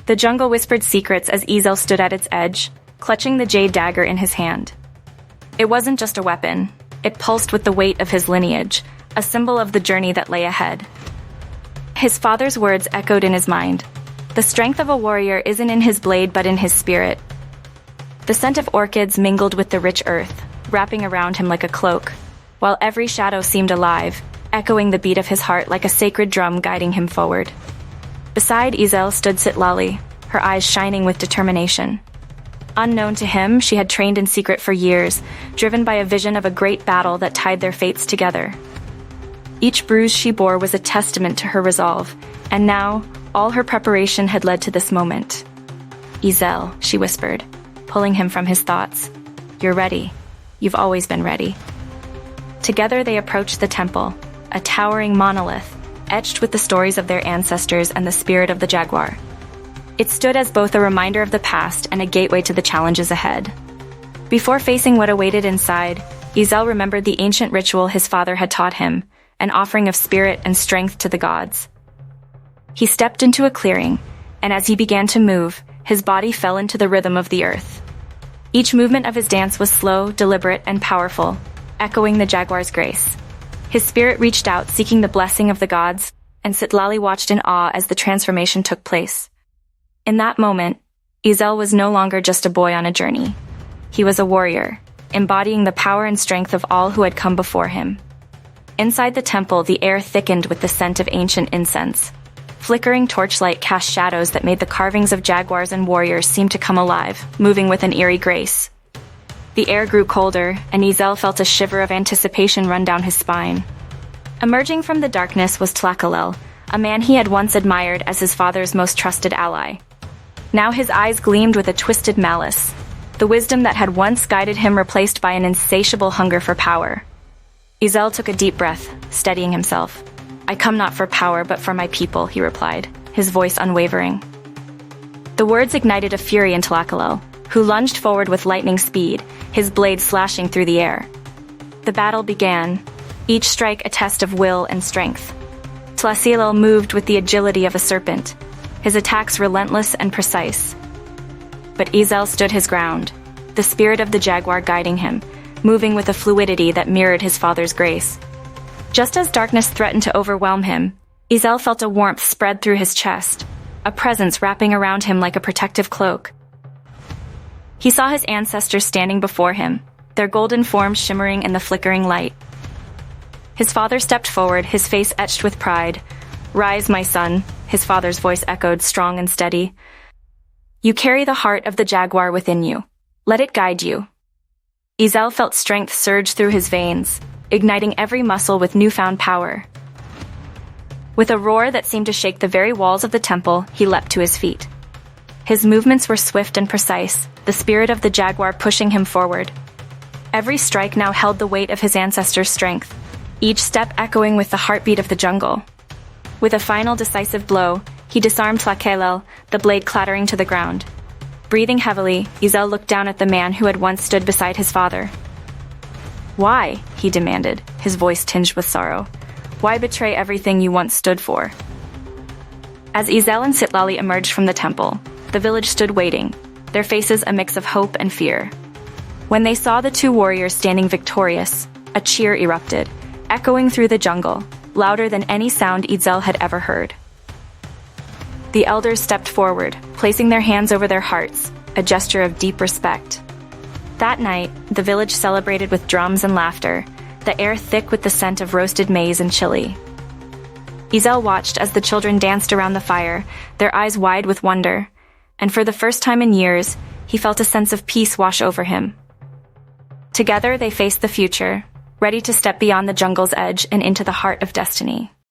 The jungle whispered secrets as Izel stood at its edge, clutching the jade dagger in his hand. It wasn't just a weapon. It pulsed with the weight of his lineage, a symbol of the journey that lay ahead. His father's words echoed in his mind. The strength of a warrior isn't in his blade but in his spirit. The scent of orchids mingled with the rich earth, wrapping around him like a cloak, while every shadow seemed alive, echoing the beat of his heart like a sacred drum guiding him forward. Beside Izel stood Citlalli, her eyes shining with determination. Unknown to him, she had trained in secret for years, driven by a vision of a great battle that tied their fates together. Each bruise she bore was a testament to her resolve, and now, all her preparation had led to this moment. "Izel," she whispered, pulling him from his thoughts. "You're ready. You've always been ready." Together they approached the temple, a towering monolith, etched with the stories of their ancestors and the spirit of the Jaguar. It stood as both a reminder of the past and a gateway to the challenges ahead. Before facing what awaited inside, Izel remembered the ancient ritual his father had taught him, an offering of spirit and strength to the gods. He stepped into a clearing, and as he began to move, his body fell into the rhythm of the earth. Each movement of his dance was slow, deliberate, and powerful, echoing the Jaguar's grace. His spirit reached out, seeking the blessing of the gods, and Citlalli watched in awe as the transformation took place. In that moment, Izel was no longer just a boy on a journey. He was a warrior, embodying the power and strength of all who had come before him. Inside the temple, the air thickened with the scent of ancient incense. Flickering torchlight cast shadows that made the carvings of jaguars and warriors seem to come alive, moving with an eerie grace. The air grew colder, and Izel felt a shiver of anticipation run down his spine. Emerging from the darkness was Citlalli, a man he had once admired as his father's most trusted ally. Now his eyes gleamed with a twisted malice, the wisdom that had once guided him replaced by an insatiable hunger for power. Izel took a deep breath, steadying himself. "I come not for power, but for my people," he replied, his voice unwavering. The words ignited a fury in Citlalli, who lunged forward with lightning speed, his blade slashing through the air. The battle began, each strike a test of will and strength. Citlalli moved with the agility of a serpent, his attacks relentless and precise. But Izel stood his ground, the spirit of the Jaguar guiding him, moving with a fluidity that mirrored his father's grace. Just as darkness threatened to overwhelm him, Izel felt a warmth spread through his chest, a presence wrapping around him like a protective cloak. He saw his ancestors standing before him, their golden forms shimmering in the flickering light. His father stepped forward, his face etched with pride. "Rise, my son," his father's voice echoed, strong and steady. "You carry the heart of the Jaguar within you. Let it guide you." Izel felt strength surge through his veins, igniting every muscle with newfound power. With a roar that seemed to shake the very walls of the temple, he leapt to his feet. His movements were swift and precise, the spirit of the Jaguar pushing him forward. Every strike now held the weight of his ancestors' strength, each step echoing with the heartbeat of the jungle. With a final decisive blow, he disarmed Citlalli, the blade clattering to the ground. Breathing heavily, Izel looked down at the man who had once stood beside his father. "Why?" he demanded, his voice tinged with sorrow. "Why betray everything you once stood for?" As Izel and Citlalli emerged from the temple, the village stood waiting, their faces a mix of hope and fear. When they saw the two warriors standing victorious, a cheer erupted, echoing through the jungle, louder than any sound Izel had ever heard. The elders stepped forward, placing their hands over their hearts, a gesture of deep respect. That night, the village celebrated with drums and laughter, the air thick with the scent of roasted maize and chili. Izel watched as the children danced around the fire, their eyes wide with wonder, and for the first time in years, he felt a sense of peace wash over him. Together they faced the future, ready to step beyond the jungle's edge and into the heart of destiny.